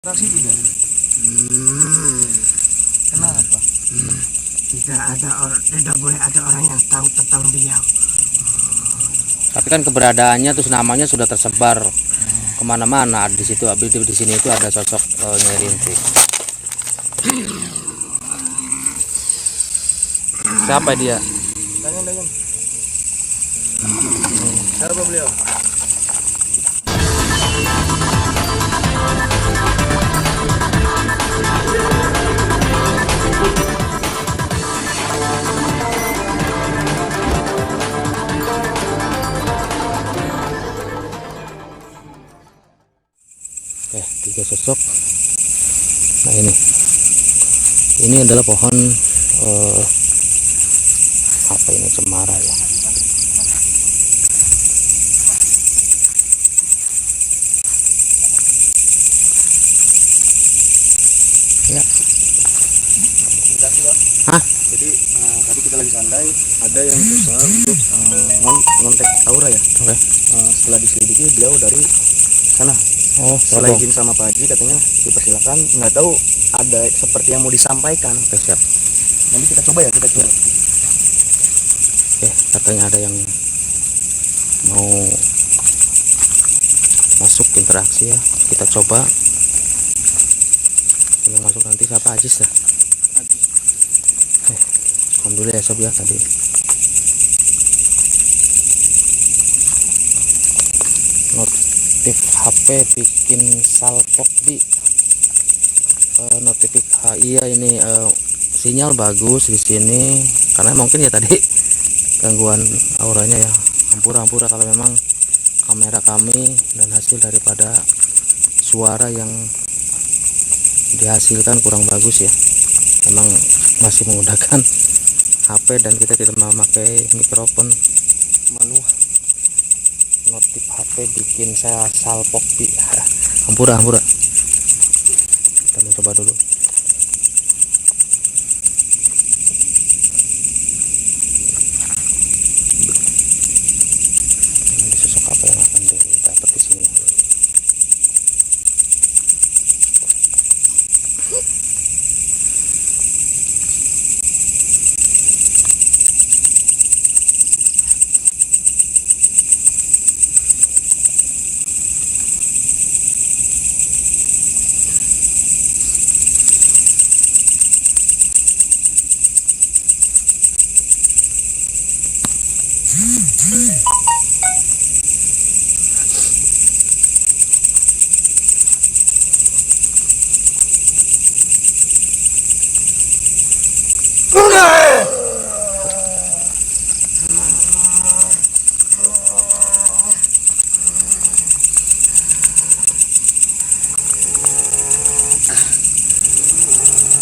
Interaksi tidak? Kenapa? Tidak boleh ada orang yang tahu tentang beliau. Tapi kan keberadaannya terus namanya sudah tersebar kemana-mana. Di situ, di sini itu ada sosok Nyai Rintik. Siapa dia? Dangan. Siapa beliau? Tiga sosok. Nah ini adalah pohon apa ini, cemara ya. Ya. Hah? Jadi tadi kita lagi santai, ada yang berusaha untuk ngontek Aura ya. Oke. Setelah diselidiki beliau dari sana. Oh, setelah izin sama Pak Haji katanya dipersilakan. Nggak tahu ada seperti yang mau disampaikan. Oke, siap. Nanti kita coba ya, kita coba. Katanya ada yang mau masuk interaksi ya. Kita coba. Yang masuk nanti siapa? Ajis ya. Alhamdulillah ya sob ya tadi. Notif HP bikin salpok di notifikasi. Iya ini sinyal bagus di sini karena mungkin ya tadi gangguan auranya ya. Hampura-hampura kalau memang kamera kami dan hasil daripada suara yang dihasilkan kurang bagus ya. Memang masih menggunakan HP dan kita tidak memakai mikrofon manual. Notif HP bikin saya salpok di hampura. Kita mencoba dulu. Ini sosok apa yang akan didapat di sini?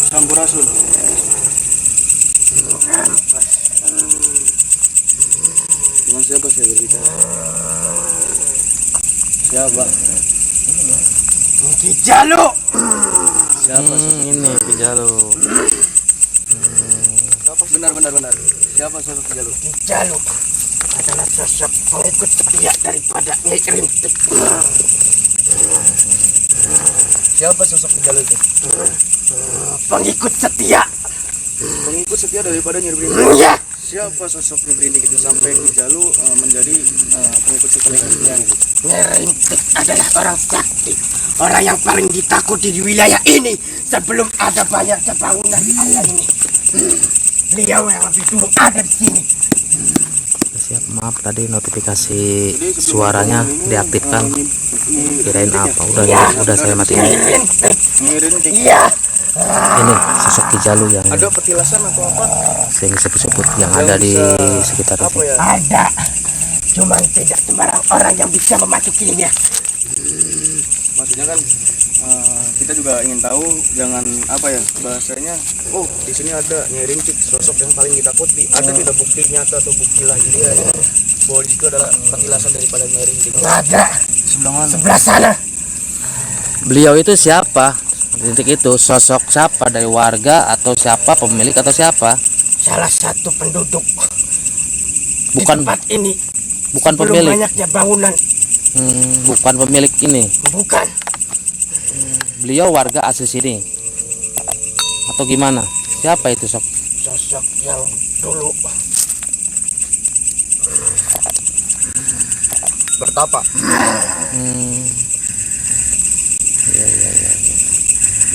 Sampurasun. Dengan siapa saya berbicara? Siapa? Kijalo. Siapa? Ini Kijalo. Benar. Siapa sosok Kijalo? Kijalo adalah sosok pengikut setia daripada Nyai Rintik. Siapa sosok Kijalo itu? Pengikut setia. Pengikut setia daripada Nyai Rintik. Ya. Siapa sosok Nyai Rintik itu sampai Kijalo menjadi pengikut setia gitu? Nyai Rintik adalah orang sakti, orang yang paling ditakuti di wilayah ini sebelum ada banyak bangunan di area ini. Beliau yang lebih dulu ada di sini. Siap, maaf tadi notifikasi suaranya diaktifkan. Kirain apa? Udah saya matiin. Nyai Rintik. Iya. Ini sosok Kijalo yang Ada petilasan atau apa? sering disebut-sebut yang ada di sekitar Apa sini. ya? Ada. Cuman tidak sembarang orang yang bisa memasukinya. Maksudnya kan kita juga ingin tahu, jangan apa ya bahasanya. Oh, di sini ada Nyai Rintik, sosok yang paling ditakuti. Ada tidak bukti nyata atau bukti lahir ya, bahwa di situ adalah petilasan daripada Nyai Rintik? Ada. Sebelah mana? Sebelah sana. Beliau itu siapa? Rintik itu sosok siapa, dari warga atau siapa, pemilik atau siapa? Salah satu penduduk Bukan di tempat ini. bukan Belum pemilik. banyaknya bangunan. Bukan pemilik ini. Bukan. beliau warga asli sini atau gimana? Siapa itu sok? Sosok yang dulu Bertapa. Iya.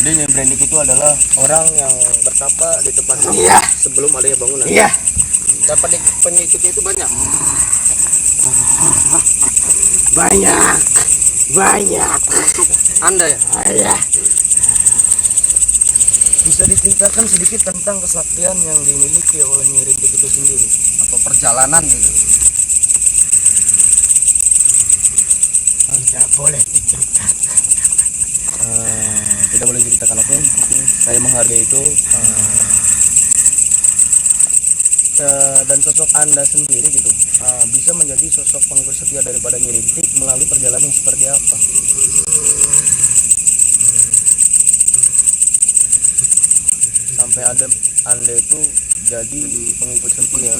Jadi Nyai Berintik itu adalah orang yang bertapa di tempat ini Iya. sebelum adanya bangunan. Iya. Dan pengikutnya itu banyak. Banyak. Anda ya Iya. bisa diceritakan sedikit tentang kesaktian yang dimiliki oleh Nyai Rintik itu sendiri atau perjalanan gitu. Tidak boleh diceritakan. Tidak boleh diceritakan, oke. Saya menghargai itu. Dan sosok Anda sendiri gitu bisa menjadi sosok pengikut setia daripada Nyai Rintik melalui perjalanan seperti apa? Sampai ada Anda itu jadi pengikut setia.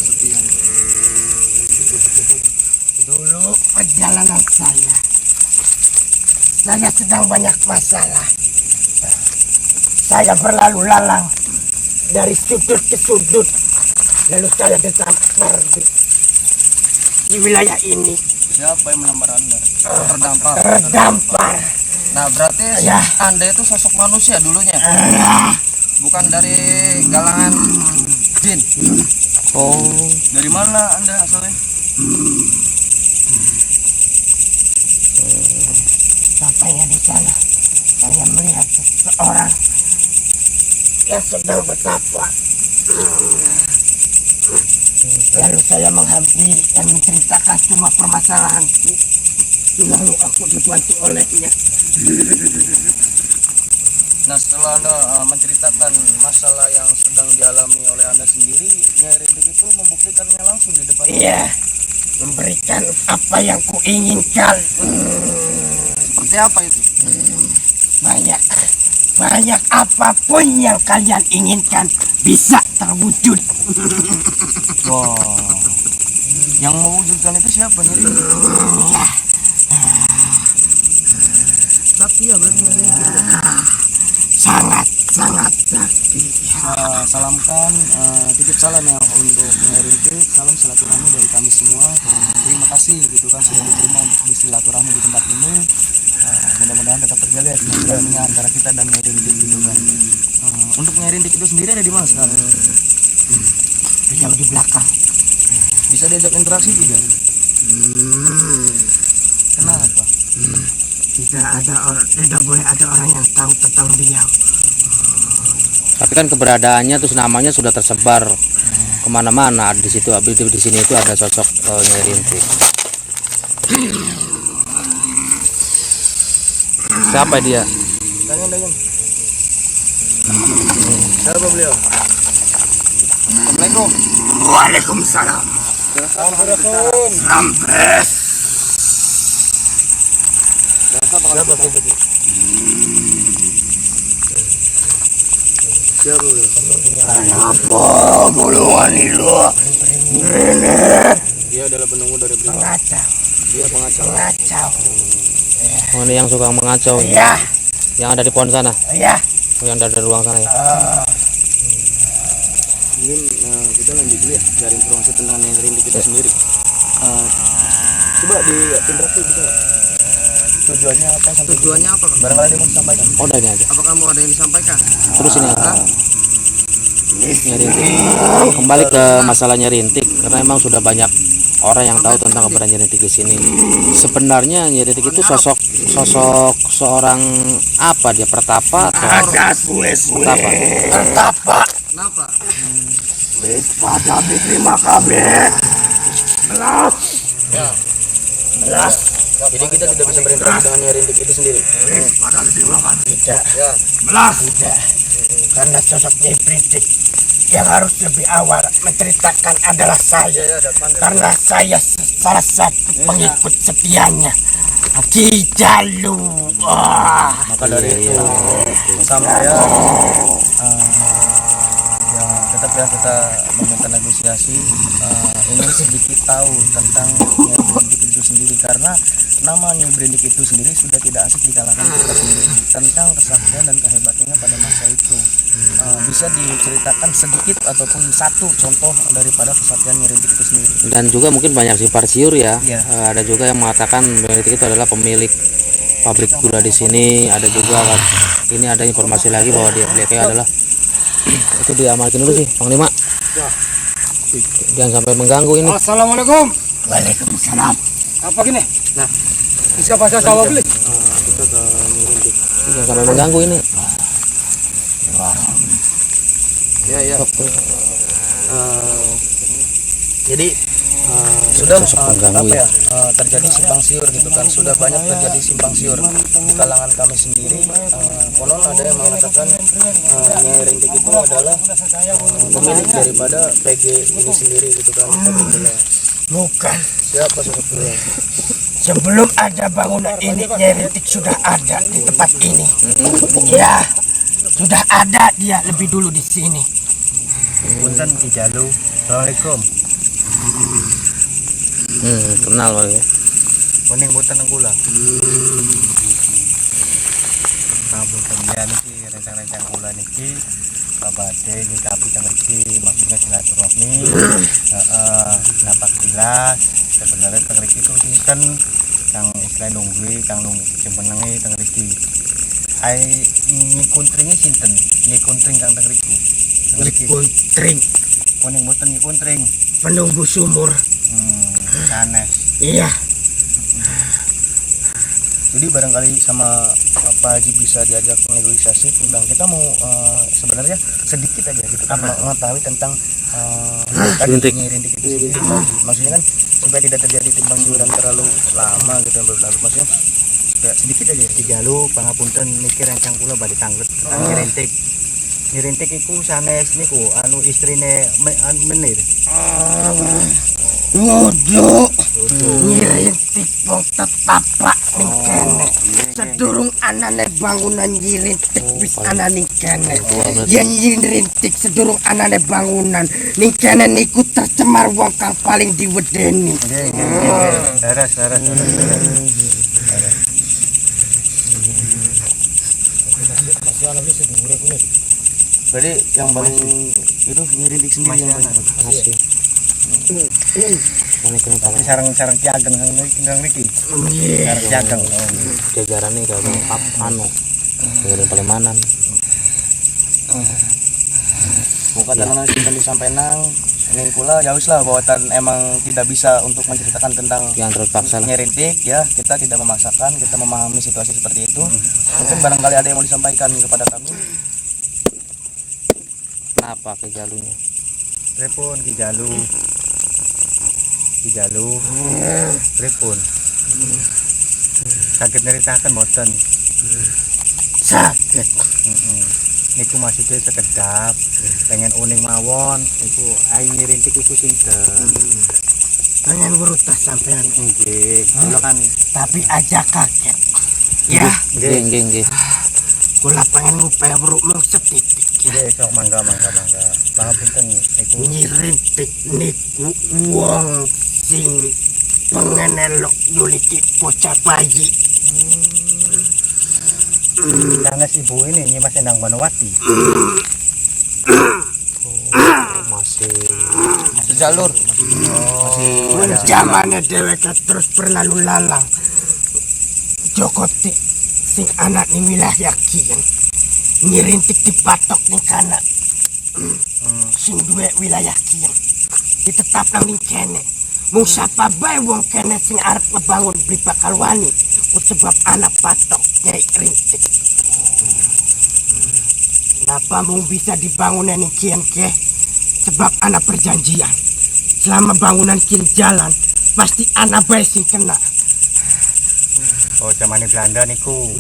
Dulu perjalanan saya sedang banyak masalah. Saya berlalu lalang dari sudut ke sudut, lalu saya terdampar di wilayah ini. Siapa yang melamar Anda? Terdampar. Nah, berarti Ya. Anda itu sosok manusia dulunya, bukan dari galangan jin. Oh, Dari mana Anda asalnya? Sampainya di sana, saya melihat seseorang yang sedang bertapa. Lalu saya menghampiri dan menceritakan semua permasalahanku. Lalu aku dibantu olehnya. Nah, setelah Anda menceritakan masalah yang sedang dialami oleh Anda sendiri, Nyai Rintik itu membuktikannya langsung di depan. Iya, memberikan apa yang kuinginkan. Seperti apa itu? Banyak apapun yang kalian inginkan bisa terwujud. Wow. Yang mewujudkan itu siapa, Nyai Rintik? Sakti ya berarti Nyai Rintik. Sangat sakti. Salamkan, titip salam ya untuk Nyai Rintik. Salam silaturahmi dari kami semua. Terima kasih gitu kan sudah diterima untuk bersilaturahmi di tempat ini. Mudah-mudahan tetap terjaga ya silaturahminya antara kita dan Nyai Rintik gitu kan. Untuk Nyai Rintik itu sendiri ada di mana sekarang? Beliau di belakang. Bisa diajak interaksi tidak? Kenapa? Tidak boleh ada orang yang tahu tentang beliau. tapi kan keberadaannya terus namanya sudah tersebar kemana-mana. Di situ, di sini itu ada sosok Nyai Rintik. Siapa dia? Dangan. Siapa beliau? Assalamualaikum. Waalaikumsalam. Rampes. Siapa beliau? Apa golongan itu? Dia adalah penunggu dari beliau. Mengacau. Dia pengacau. Oh, ini yang suka mengacau. Iya. Yang ada di pohon sana. Iya. Oh, yang ada di ruang sana ya. Mungkin kita lanjut dulu ya dari informasi tentang Nyai Rintik itu sendiri. Coba di interaksi bisa nggak? Tujuannya apa? Tujuannya apa? Barangkali dia mau sampaikan. Oh, udah ini aja. Apakah mau ada yang disampaikan? Terus ini aja. Nyai Rintik. Kembali ke masalahnya Rintik, karena emang sudah banyak orang yang tahu tentang keberadaan Nyai Rintik di sini. Sebenarnya Nyai Rintik itu sosok seorang apa dia, pertapa atau Ada suwe-suwe. pertapa? Kenapa? Pada diterima kabeh. Belas. Ya. Belas. Jadi kita tidak bisa berinteraksi dengan Nyai Rintik itu sendiri. Pada diterima kabeh. Tidak. Ya. Belas. Tidak. Karena sosok Nyai Rintik yang harus lebih awal menceritakan adalah saya. Karena saya salah satu pengikut setianya. Ki Jalu. Maka dari itu sampai ya tetap ya kita meminta negosiasi, ingin sedikit tahu tentang Nyai Berintik itu sendiri, karena nama Nyai Berintik itu sendiri sudah tidak asing di kalangan kita sendiri, tentang kesaktian dan kehebatannya pada masa itu. Bisa diceritakan sedikit ataupun satu contoh daripada kesaktian Nyai Berintik itu sendiri. Dan juga mungkin banyak simpang siur ya. Iya. Ada juga yang mengatakan Berintik itu adalah pemilik pabrik gula di sini. Ada juga ini ada informasi lagi bahwa beliau adalah itu diamalkan dulu sih Panglima. Jangan sampai mengganggu ini. Assalamualaikum. Waalaikumsalam. Apa gini? Nah, bisa bahasa Jawa beli? Kita ke Nyai Berintik. Jangan sampai mengganggu ini. Ya. Jadi sudah terjadi simpang siur gitu kan, sudah banyak terjadi simpang siur di kalangan kami sendiri. Konon ada yang mengatakan Nyai Berintik itu adalah pemilik daripada PG ini sendiri gitu kan, pabrik gula. Bukan. Siapa sosok beliau? Sebelum ada bangunan ini, Nyai Berintik sudah ada di tempat ini. Ya, sudah ada dia lebih dulu di sini. Punten Ki Jalu. Assalamualaikum. Kenal Bang ya. Kuning boten gula. Ngapunten ya niki rencang-rencang kula niki kabade nyikapi teng mriki, maksudnya silaturahmi. Napak tilas sebenarnya teng mriki itu sinten kang istilah nungguи kang jenenge teng mriki. Ai nyikuntringe sinten? Nyikuntring kang teng mriki. Kuntring, Kuning boten nyikuntring. penunggu sumur. Sanes. Iya. Jadi barangkali sama Pak Haji bisa diajak negosiasi tentang kita mau sebenarnya sedikit aja gitu kan mengetahui tentang Berintik. Nyai Berintik itu sendiri. Maksudnya kan supaya tidak terjadi timbang siuran terlalu lama gitu yang berlalu, maksudnya supaya sedikit aja. Di Jalu pangapunten niki rencang kula badhe tanglet tentang Nyai Berintik. Nyai Berintik iku sanes niku anu istrine menir. Waduh, Nyai Berintik wong tetapak ning kene. Sedurung anane bangunan Nyai Berintik wis ana ning kene. Yen Nyai Berintik sedurung anane bangunan ning kene niku tercemar wong kang paling diwedeni. Laras. Berarti yang paling itu Nyai Berintik sendiri yang paling Makasih. sarang-sarang Ki Ageng kang niki. Sarang Ki Ageng. Jajaran nih kalau lengkap anu dari Palemanan. Bukan tanah sinten disampaikan ning kula ya wis lah bahwa emang tidak bisa untuk menceritakan tentang Yang terpaksa lah. Nyai Berintik ya, kita tidak memaksakan, kita memahami situasi seperti itu. Mungkin barangkali ada yang mau disampaikan kepada kami. Kenapa ke Jalunya? Pripun Ki Jalu? Ki Jalu. Pripun? Sakit nyeritakan mboten? Sakit. Niku maksudnya sekedap pengen uning mawon iku Nyai Berintik iku sinten? Pengen berutas sampean. Nggih, kula kan Tapi aja kaget. Ya, Nggih. kula pengen ngupaya berumur setitik. nggih sok mangga. Pangapunten niku Nyai Berintik niku wong sing pengenelok nyuliti bocah bayi. sanes ibu ini Nyi Mas Endang Banowati. Masih Sejalur. Jamane dheweke terus berlalu lalang. Jokoti sing anak ning wilayah kiyen. Nyai Berintik dipatok ning kana. Sing duwe wilayah kiyen. Ditetapno ning kene. Mung sapa bae wong kene sing arep ngebangun beli bakal wani. Sebab anak patok Nyai Berintik. Kenapa mung bisa dibangun ning kiyen ke? Sebab anak perjanjian. Selama bangunan kiyen jalan, pasti anak bae sing kena. Oh, zamane Belanda niku.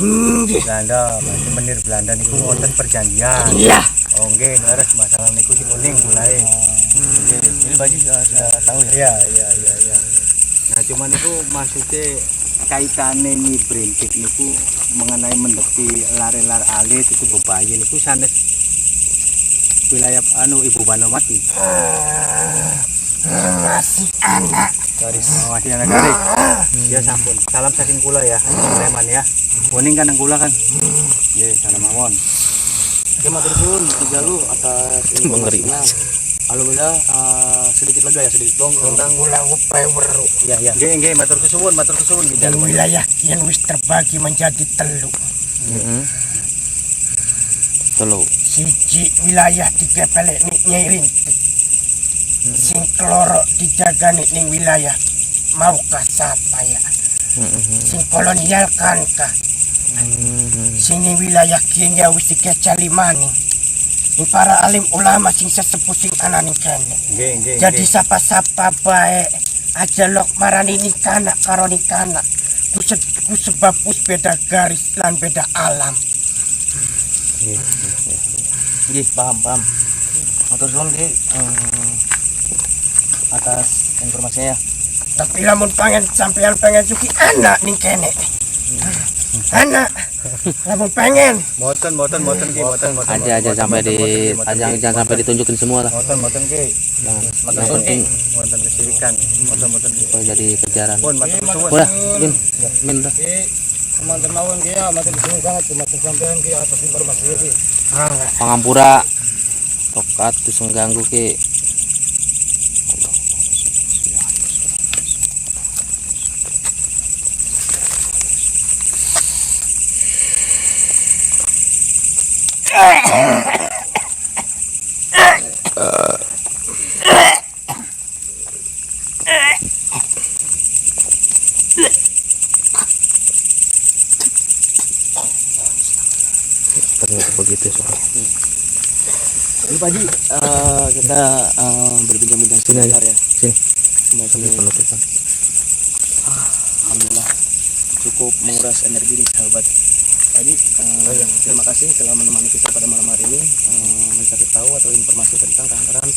Belanda, masih menir Belanda niku wonten perjanjian. Iya. Oh nggih, leres masalah niku sing kuning mulai. Jadi baju sudah tahu ya. Iya. Nah, cuman niku maksudnya kaitane Nyai Berintik niku mengenai mendekti lare-lare alit itu bebayi niku sanes wilayah Ibu Bandomati. Masih anak. Garis. Masih anak garis. Ya sampun. Salam saking kula ya. Preman ya. Kuning kan nang kula kan. Nggih, salam mawon. Oke, matur suwun Kijalu atas informasinya. Alhamdulillah sedikit lega ya, sedikit plong tentang Kula upaya weru. ya ya. Nggih, matur kesuwun Dan wilayah yang wis terbagi menjadi telu. Telu. Siji wilayah dikepelek Nyai Rintik. Sing keloro dijagani ning wilayah maukah sapa ya. Sing kolonial kan kah. Sing ning wilayah kieu ya wis dikecali maning. Ning para alim ulama sing sesepuh sing ana ning kene. Nggih. Jadi sapa-sapa bae aja lok marani nikana karo nikana. Ku sebab us beda garis lan beda alam. Nggih, paham. Matur suwun Ki atas informasinya ya. Tapi lamun sampean pengen cuki anak ning kene. Anak. Lamun pengen. Moten Ki, moten. Aja jangan sampai ditunjukin semua lah. Moten Ki. Matur suwun Ki. Moten kesirikan. Moten Ki. Supaya jadi kejaran. Pun matur suwun. Udah, min dah. Komandan mawon Ki ya, matur suwun sangat matur sampean Ki atas informasi Ki. Pangampura tokat terus mengganggu ki. Ternyata begitu soal. Ini Pak Haji, kita berbincang-bincang sebentar ya. Sini penutupan. Alhamdulillah cukup menguras energi nih sahabat. Pak Haji, terima kasih telah menemani kita pada malam hari ini mencari tahu atau informasi tentang keangkaran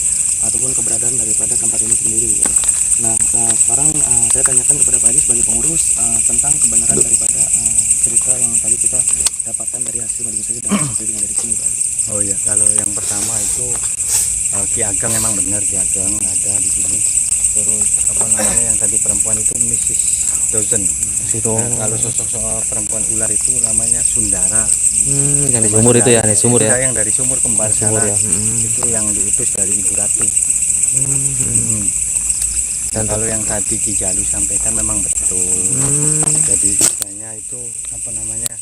ataupun keberadaan daripada tempat ini sendiri. Ya. Nah, sekarang saya tanyakan kepada Pak Haji sebagai pengurus tentang kebenaran daripada cerita yang tadi kita dapatkan dari hasil organisasi dan sampling dari sini, Pak Haji. Oh ya, kalau yang pertama itu Ki Ageng memang benar, Ki Ageng ada di sini. Terus apa namanya yang tadi perempuan itu Mrs. Dozen. Nah, kalau sosok perempuan ular itu namanya Sundara. Yang di sumur itu ya, di sumur ya. Yang dari sumur kembar Sumur sana. ya. Itu yang diutus dari Ibu Ratu. Dan kalau yang tadi Ki Jalu sampaikan memang betul. Jadi istilahnya itu apa namanya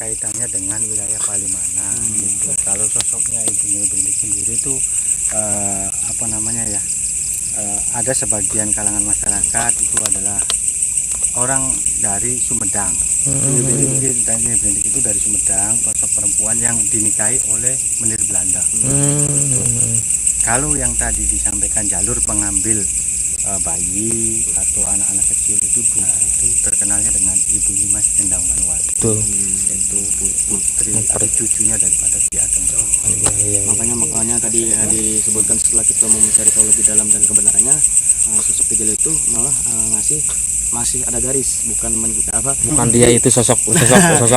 kaitannya dengan wilayah Palimana gitu. Kalau sosoknya Ibu Nyai Berintik sendiri itu apa namanya ya ada sebagian kalangan masyarakat itu adalah orang dari Sumedang. Nyai Berintik itu dari Sumedang, sosok perempuan yang dinikahi oleh menir Belanda. Kalau yang tadi disampaikan jalur pengambil bayi atau anak-anak kecil itu terkenalnya dengan Ibu Nyimas Endang Manuwati. Betul. Itu putri atau cucunya daripada Ki Ageng. Makanya tadi disebutkan setelah kita mau mencari tahu lebih dalam dan kebenarannya sosok Ki Jalu itu malah ngasih masih ada garis, bukan Bukan dia itu sosok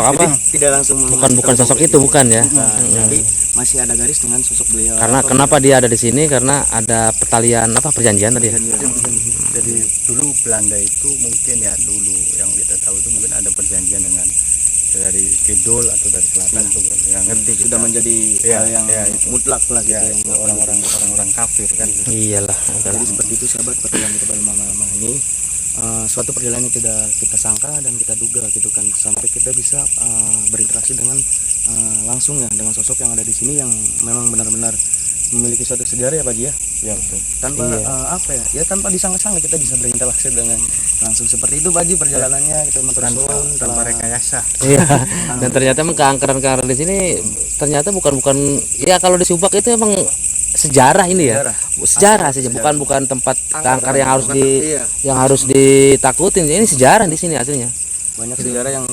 apa? Tidak langsung Bukan sosok itu, bukan ya. Jadi masih ada garis dengan sosok beliau. Karena kenapa dia ada di sini? Karena ada pertalian perjanjian tadi ya. Jadi dulu Belanda itu mungkin ya dulu yang kita tahu itu mungkin ada perjanjian dengan dari kidul atau dari selatan itu nggak ngerti Sudah menjadi hal yang mutlak lah gitu yang orang kafir kan. Iyalah. Jadi seperti itu sahabat perjalanan kita pada malam ini. Suatu perjalanan yang tidak kita sangka dan kita duga gitu kan, sampai kita bisa berinteraksi dengan langsung ya dengan sosok yang ada di sini yang memang benar-benar memiliki suatu sejarah ya Pak Haji ya. Ya betul. Tanpa tanpa disangka-sangka kita bisa berinteraksi dengan langsung seperti itu Pak Haji perjalanannya kita tanpa rekayasa. Iya. Dan ternyata emang keangkeran di sini ternyata bukan ya kalau di Subak itu emang sejarah ini ya. Sejarah saja, bukan tempat keangker yang harus ditakutin. Ini sejarah di sini aslinya. Banyak sejarah yang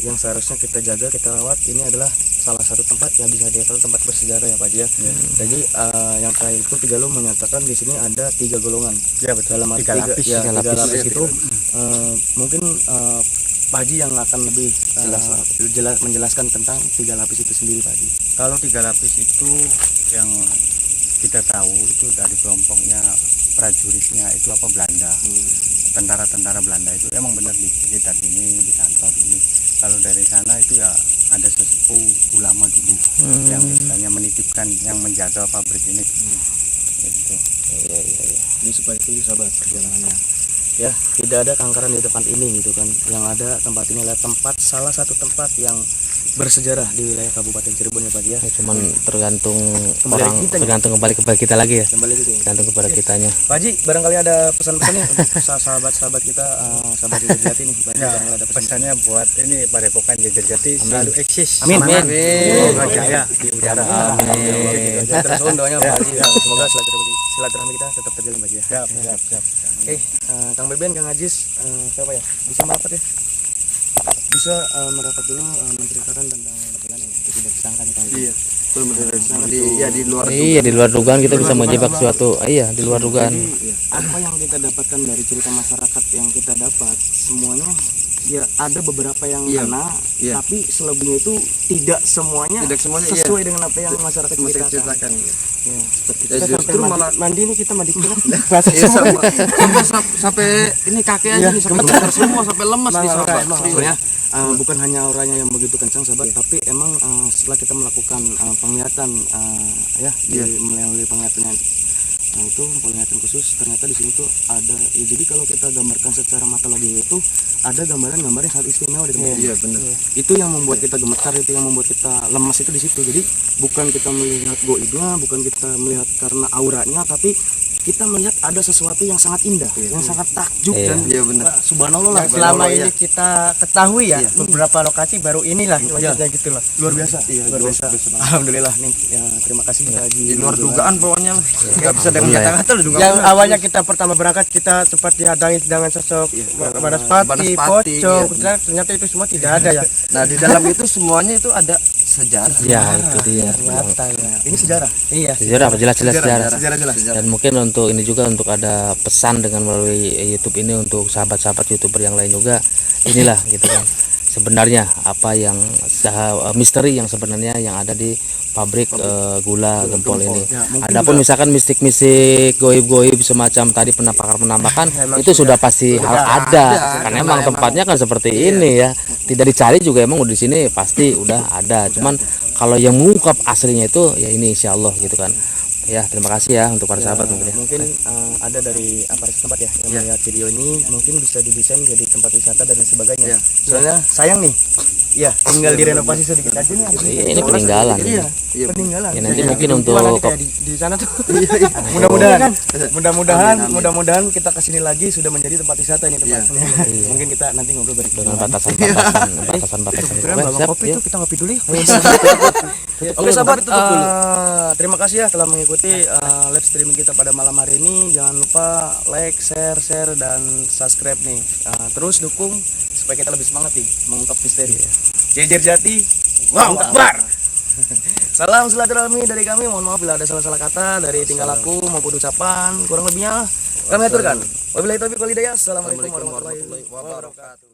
yang seharusnya kita jaga, kita rawat. Ini adalah salah satu tempat yang bisa dikatakan tempat bersejarah ya Pak Haji ya. Jadi yang terakhir itu Ki Jalu menyatakan di sini ada 3 golongan. Ya betul. Dalam arti 3 lapis itu mungkin Pak Haji yang akan lebih menjelaskan tentang 3 lapis itu sendiri, Pak Haji. Kalau 3 lapis itu yang kita tahu itu dari kelompoknya prajuritnya itu apa Belanda. Tentara-tentara Belanda itu emang benar di sekitar ini, di kantor ini. Kalau dari sana itu ya ada sesepuh ulama dulu yang istilahnya menitipkan, yang menjaga pabrik ini. Gitu. Ini seperti itu sahabat perjalanannya. Ya, tidak ada keangkeran di tempat ini gitu kan. Yang ada tempat ini adalah salah satu tempat yang bersejarah di wilayah Kabupaten Cirebon ya Pak Haji ya. Cuman tergantung Kembali orang, kita nih. tergantung kembali kepada kita lagi ya. Kembali gitu. Tergantung kepada kitanya. Pak Haji, barangkali ada pesan-pesannya untuk sahabat-sahabat kita, sahabat Jajar Jati nih. Pak Haji, Ya, barangkali ada pesan. pesannya buat ini Padepokan Jajar Jati selalu eksis. Amin. Semoga jaya di udara. Amin. Terus doanya Pak Haji, semoga silaturahmi kita tetap terjalin Pak Haji ya. Siap. Oke, Kang Beben, Kang Ajis, siapa ya? Bisa merapat ya? Bisa merapat dulu menceritakan tentang bagaimana yang tidak disangka nih Kang. Iya, betul di luar. Iya, di luar dugaan kita bisa menjebak suatu. Iya, di luar dugaan. Apa yang kita dapatkan dari cerita masyarakat yang kita dapat semuanya ya ada beberapa yang kena, tapi selebihnya itu tidak semuanya sesuai dengan apa yang masyarakat ceritakan. Ya, seperti kita sampai mandi nih, kita mandi kilat. sampai ini kakek aja nih sampai gemetar semua, sampai lemas nih sahabat. Sebenarnya bukan hanya auranya yang begitu kencang sahabat, tapi emang setelah kita melakukan penglihatan melalui penglihatannya, itu penglihatan khusus, ternyata di sini tuh ada ya, jadi kalau kita gambarkan secara mata lagi itu ada gambaran-gambaran yang sangat istimewa di tempat ini. Iya benar. Itu yang membuat kita gemetar, itu yang membuat kita lemas itu di situ. Jadi bukan kita melihat goibnya, bukan kita melihat karena auranya, tapi kita melihat ada sesuatu yang sangat indah, yang sangat takjub dan subhanallah lah. Selama ini kita ketahui ya, beberapa lokasi baru inilah maksudnya gitu loh. Luar biasa. Luar biasa. Alhamdulillah nih. Ya, terima kasih Pak Haji. Di luar dugaan pokoknya lah. Enggak bisa dengan kata-kata lu juga. Yang awalnya kita pertama berangkat kita sempat dihadang dengan sosok Badaspati, Pocong, ternyata itu semua tidak ada ya. Nah, di dalam itu semuanya itu ada sejarah. Ya, itu dia. Ternyata ya. Ini sejarah. Iya. Sejarah apa jelas-jelas sejarah. Sejarah jelas. Dan mungkin untuk ini juga untuk ada pesan dengan melalui YouTube ini untuk sahabat-sahabat YouTuber yang lain juga, inilah gitu kan sebenarnya apa yang misteri yang sebenarnya yang ada di pabrik gula Gempol ini. Adapun misalkan mistik-mistik goib-goib semacam tadi penampakan itu sudah pasti hal ada karena emang tempatnya kan seperti ini ya, tidak dicari juga emang udah di sini pasti udah ada. Cuman kalau yang mengungkap aslinya itu ya ini insya Allah gitu kan. Ya, terima kasih ya untuk para sahabat mungkin ya. Mungkin ada dari aparat setempat ya yang melihat video ini, mungkin bisa didesain jadi tempat wisata dan sebagainya. Soalnya sayang nih, ya tinggal direnovasi sedikit aja nih. Ini peninggalan. Iya, peninggalan. Ya, nanti mungkin untuk di sana tuh. Mudah-mudahan kita kesini lagi sudah menjadi tempat wisata ini tempat. Mungkin kita nanti ngobrol dengan batasan. Siap, kopi tuh kita ngopi dulu ya. Oke sahabat, tutup dulu. Terima kasih ya telah mengikuti live streaming kita pada malam hari ini. Jangan lupa like, share, dan subscribe nih. Terus dukung supaya kita lebih semangat nih mengungkap misteri. Jajar Jati, wow, Akbar. Salam silaturahmi dari kami. Mohon maaf bila ada salah-salah kata dari tingkah laku maupun ucapan. Kurang lebihnya kami aturkan. Wabillahi taufiq wal hidayah. Assalamualaikum warahmatullahi wabarakatuh.